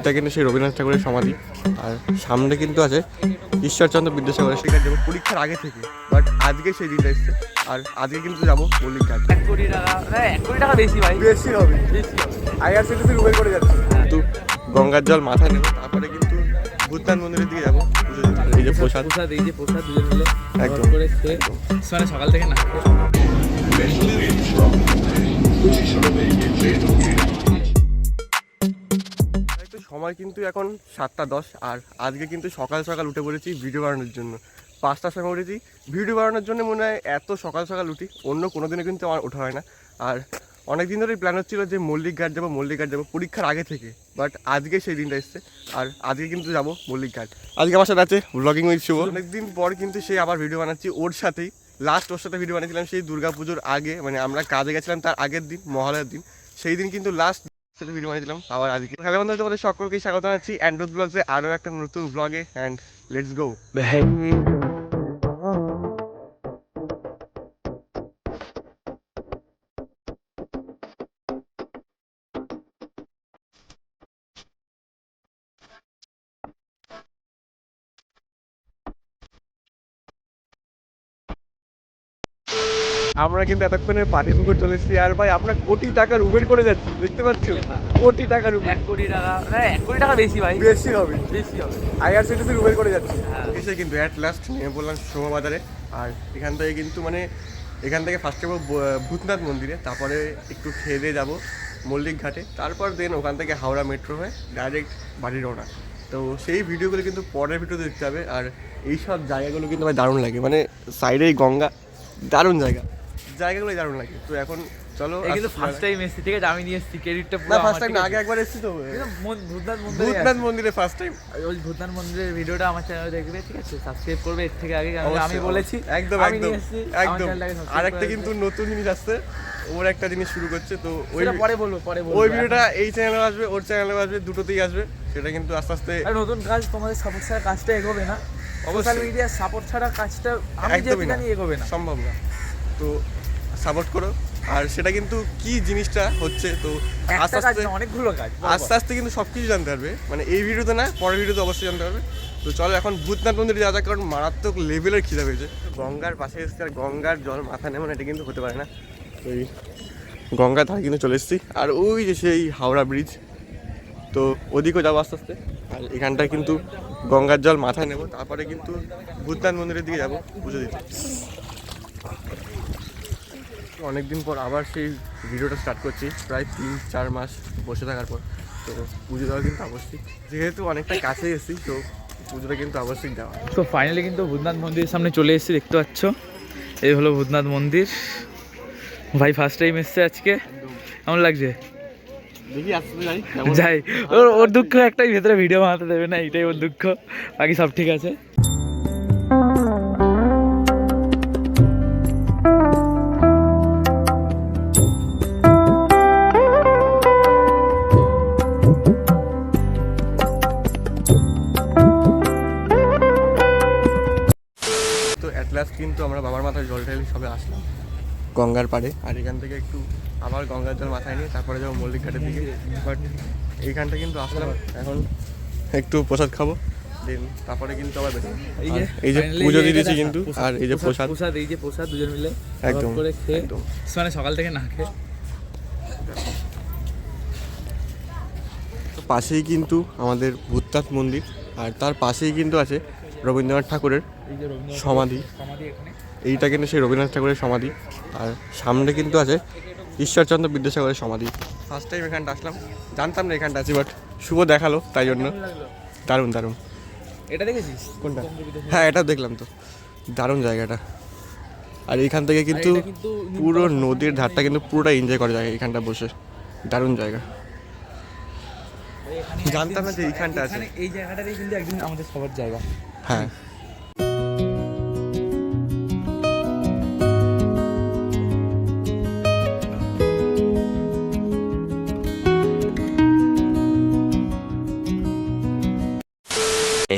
এইটা কিন্তু সেই রবীন্দ্রনাথ ঠাকুরের সমাধি। আর সামনে কিন্তু আছে ঈশ্বরচন্দ্র বিদ্যাসাগরের। সেখানে যাবো পরীক্ষার আগে থেকে, বাট আজকে সেই দিনটা এসছে। আর আজকে কিন্তু যাবো মল্লিক ঘাট। 1 কোটি টাকা, 1 কোটি টাকা বেশি ভাই, বেশি হবে, বেশি হবে। আইআরসিটিসি উবের করে যাচ্ছি, কিন্তু গঙ্গার জল মাথায় নেবো, তারপরে কিন্তু ভূতনাথ মন্দিরের দিকে যাবো পুজো দিতে। এই যে প্রসাদ, এই যে প্রসাদ দুজন মিলে একদম করে খেয়ে, মানে সকাল থেকে না সময় কিন্তু এখন 7টা 10। আর আজকে কিন্তু সকাল সকাল উঠে পড়েছি ভিডিও বানানোর জন্য। 5টার সময় উঠেছি ভিডিও বানানোর জন্য। মনে হয় এত সকাল সকাল উঠি, অন্য কোনো দিনে কিন্তু আমার ওঠা হয় না। আর অনেক দিন ধরেই প্ল্যান হচ্ছিলো যে মল্লিক ঘাট যাবো পরীক্ষার আগে থেকে, বাট আজকে সেই দিনটা এসছে। আর আজকে কিন্তু যাবো মল্লিক ঘাট। আজকে আমার সাথে আছে ব্লগিং উইথ শুভ। অনেকদিন পর কিন্তু সে আবার ভিডিও বানাচ্ছি ওর সাথেই। ওর সাথে ভিডিও বানিয়েছিলাম সেই দুর্গাপুজোর আগে, মানে আমরা কাজে গেছিলাম তার আগের দিন, মহালয়ার দিন। সেই দিন কিন্তু সাথে ভিডিও বানিয়েছিলাম আবার আজকে। হ্যালো বন্ধুরা, তোমাদের সকলকেই স্বাগত জানাচ্ছি অ্যান্ড্রয়েড ব্লগসে আরও একটা নতুন ব্লগে। And let's go. আমরা কিন্তু এতক্ষণে পানি পুকুর চলে এসেছি। আর ভাই আমরা কোটি টাকার উবের করে যাচ্ছি, দেখতে পাচ্ছ? কোটি টাকার উবের। 1 কোটি টাকা, 1 কোটি টাকা বেশি ভাই, বেশি হবে, বেশি হবে। আইআরসিটিসির উবের করে যাচ্ছি। এসে কিন্তু অ্যাট লাস্ট নেমে পড়লাম শোভাবাজারে। আর এখান থেকে কিন্তু মানে এখান থেকে ফার্স্টে যাবো ভূতনাথ মন্দিরে, তারপরে একটু খেয়ে দিয়ে যাবো মল্লিক ঘাটে, তারপর দেন ওখান থেকে হাওড়া মেট্রো হয়ে ডাইরেক্ট বাড়ি রওনা। তো সেই ভিডিওগুলো কিন্তু পরের ভিডিওতে দেখতে হবে। আর এইসব জায়গাগুলো কিন্তু আমার দারুণ লাগে, মানে সাইডেই গঙ্গা, দারুণ জায়গাগুলোই দারুণ লাগে। তো এখন চলো। কিন্তু ফার্স্ট টাইম এসেছি, ঠিক আছে, আমি নিয়ে এসেছি ক্রেডিটটা পুরো। না ফার্স্ট টাইম না, আগে একবার এসেছি তো ভূতনাথ মন্দিরে ফার্স্ট টাইম। ওই ভূতনাথ মন্দিরের ভিডিওটা আমার চ্যানেলে দেখবে, ঠিক আছে, সাবস্ক্রাইব করবে এর থেকে আগে, আমি বলেছি একদম আমি একদম নিয়ে এসেছি। একদম। আরেকটা কিন্তু নতুন জিনিস আসছে, ওর একটা জিনিস শুরু করছে। তো ওই পরে বলবো ওই ভিডিওটা এই চ্যানেলে আসবে, ওর চ্যানেলে আসবে, দুটোতেই আসবে। সেটা কিন্তু আস্তে আস্তে নতুন কাজ, তোমাদের সাপোর্ট ছাড়া কাজটা এগোবে না। সোশ্যাল মিডিয়ার সাপোর্ট ছাড়া কাজটা আমি একদমই জানি এগোবে না, সম্ভব না। তো সাপোর্ট করো। আর সেটা কিন্তু কি জিনিসটা হচ্ছে, তো আস্তে আস্তে অনেকগুলো কাজ, আস্তে আস্তে কিন্তু সব কিছু জানতে পারবে, মানে এই ভিডিওতে না, পরের ভিডিওতে অবশ্যই জানতে পারবে। তো চলো এখন ভূতনাথ মন্দিরে যাওয়া যাক, কারণ মারাত্মক লেভেলের খিদা পেয়েছে। গঙ্গার পাশে এসেছি, আর গঙ্গার জল মাথা নেমন, এটা কিন্তু হতে পারে না। তো এই গঙ্গার ধারে কিন্তু চলে এসেছি। আর ওই যে সেই হাওড়া ব্রিজ, তো ওদিকেও যাবো আস্তে আস্তে। আর এখানটায় কিন্তু গঙ্গার জল মাথায় নেবো, তারপরে কিন্তু ভূতনাথ মন্দিরের দিকে যাবো পুজো দিতে। অনেকদিন পর আবার সেই ভিডিওটা স্টার্ট করছি, প্রায় 3-4 মাস বসে থাকার পর। তো পুজো দেওয়া কিন্তু আবশ্যিক, যেহেতু অনেকটা কাছে এসেছি, তো পুজোটা কিন্তু আবশ্যিক দেওয়া। তো ফাইনালি কিন্তু ভূতনাথ মন্দিরের সামনে চলে এসেছি, দেখতে পাচ্ছ এই হলো ভূতনাথ মন্দির। ভাই ফার্স্ট টাইম এসছে আজকে, কেমন লাগছে? দেখি আসতে যাই, ওর দুঃখ একটাই, ভেতরে ভিডিও বানাতে দেবে না, এটাই ওর দুঃখ, বাকি সব ঠিক আছে। তো অ্যাট লাস্ট কিন্তু আমরা বাবার মাথায় জল ঢেলে সবে আসলাম গঙ্গার পাড়ে। আর এখান থেকে একটু আবার গঙ্গার জল মাথায় নিয়ে তারপরে যাবো মল্লিক ঘাটের দিকে। বাট এইখানটা কিন্তু আসলাম, এখন একটু প্রসাদ খাবো, দেন তারপরে কিন্তু আবার বেরোবো। এই যে পুজো দিয়ে দিয়েছি কিন্তু, আর এই যে প্রসাদ, এই যে প্রসাদ দুজন মিলে একদম করে খেয়ে, একদম মানে সকাল থেকে না খেয়ে। তো পাশেই কিন্তু আমাদের ভূতনাথ মন্দির, আর তার পাশেই কিন্তু আছে রবীন্দ্রনাথ ঠাকুরের সমাধি। এইটা কিন্তু সেই রবীন্দ্রনাথ ঠাকুরের সমাধি। আর সামনে কিন্তু আছে ঈশ্বরচন্দ্র বিদ্যাসাগরের সমাধি। ফার্স্ট টাইম এখানটা আসলাম, জানতাম না এখানটা আছি, বাট শুভ দেখালো, তাই জন্য দারুণ দারুণ। এটা দেখেছিস কোনটা? হ্যাঁ এটা দেখলাম তো, দারুণ জায়গাটা। আর এইখান থেকে কিন্তু পুরো নদীর ধারটা কিন্তু পুরোটা এনজয় করা যায় এখানটা বসে, দারুণ জায়গা। জানতাম না যে এইখানটা আছে। এই জায়গাটাই কিন্তু একদিন আমাদের সবার জায়গা। হ্যাঁ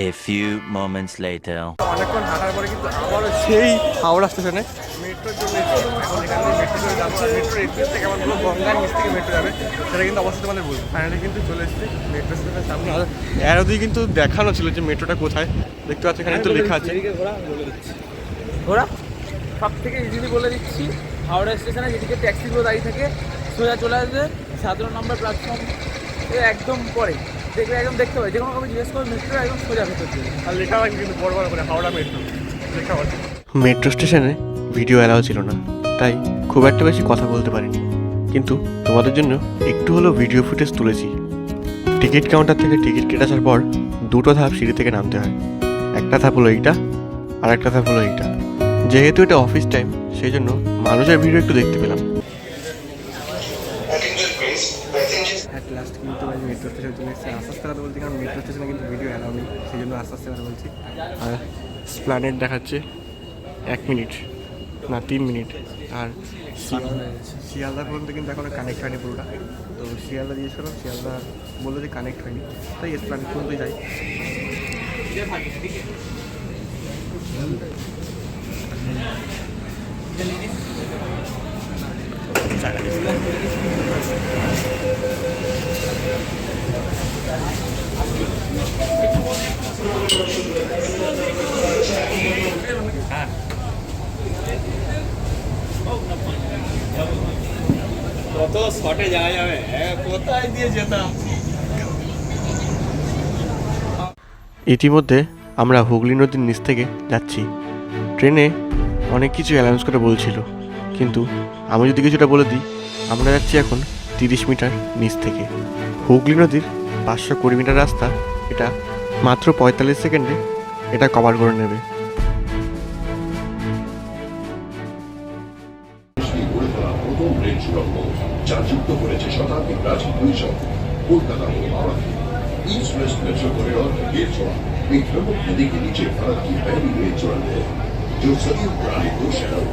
A few moments later. অনেকক্ষণ হাঁটার পরে কিন্তু আবারও সেই হাওড়া স্টেশনে মেট্রোর জন্য মেট্রো করে যাবো আর মেট্রোর এক্সপ্রেসটা কেমন পুরো গঙ্গার নিচ থেকে মেট্রো যাবে সেটা কিন্তু অবশ্যই তোমাদের বলবো। ফাইনালি কিন্তু চলে এসেছি মেট্রো স্টেশনের সামনে। আর এর দিয়ে কিন্তু দেখানো ছিল যে মেট্রোটা কোথায়, দেখতে পাচ্ছি এখানে তো লেখা আছে। ওরা সব থেকে ইজিলি বলে দিচ্ছি, হাওড়া স্টেশনে যেদিকে ট্যাক্সিগুলো দাঁড়িয়ে থাকে সোজা চলে আসবে 17 নম্বর প্ল্যাটফর্ম একদম পরে দেখবে, একদম দেখতে পাবে, যে কোনো কবে জিজ্ঞেস করবে মেট্রো একদম সোজা ভেতর দিয়ে। আর লেখা আছে কিন্তু বড় বড় করে হাওড়া মেট্রো লেখা আছে। মেট্রো স্টেশনে ভিডিও অ্যালাউ ছিল না, তাই খুব একটা বেশি কথা বলতে পারিনি, কিন্তু তোমাদের জন্য একটু হলেও ভিডিও ফুটেজ তুলেছি। টিকিট কাউন্টার থেকে টিকিট কেটে আসার পর দুটো ধাপ সিঁড়ি থেকে নামতে হয়। একটা ধাপ হলো এইটা আর একটা ধাপ হলো এইটা। যেহেতু এটা অফিস টাইম সেই জন্য মানুষের ভিডিও একটু দেখতে পেলাম। অ্যাট লাস্ট কিন্তু আমি মেট্রো স্টেশনে চলে এসেছি। আস্তে আস্তে কথা বলছি কারণ মেট্রো স্টেশনে কিন্তু ভিডিও অ্যালাউ নেই, সেই জন্য আস্তে আস্তে কথা বলছি। আর স্প্ল্যানেড দেখাচ্ছে 1 মিনিট না 3 মিনিট, আর শিয়ালদা পর্যন্ত কিন্তু এখনো কানেক্ট হয়নি পুরোটা। তো শিয়ালদা জিজ্ঞেস করলাম, শিয়ালদা বললো যে কানেক্ট হয়নি, তাই স্প্ল্যানেড পর্যন্তই যাই। কত শটে যাওয়া যাবে, কোথায় দিয়ে যেতাম। ইতিমধ্যে আমরা হুগলি নদীর নিচ থেকে যাচ্ছি। ট্রেনে অনেক কিছু অ্যানাউন্স করে বলছিল, কিন্তু আমি যদি কিছুটা বলে দিই, আমরা যাচ্ছি এখন 30 মিটার নিচ থেকে। হুগলি নদীর 520 মিটার রাস্তা, এটা মাত্র 45 সেকেন্ডে এটা কভার করে নেবে। প্রথম রেল সুড়ঙ্গ যা যুক্ত করেছে শতাব্দী প্রাচীন দুই শহর কলকাতা ও হাওড়াকে। East west metro corridor rail जोड़ा एक प्रमुख नदी के नीचे भारत की पहली रेल जोड़ा है जो सदियों पुराने दो शहरों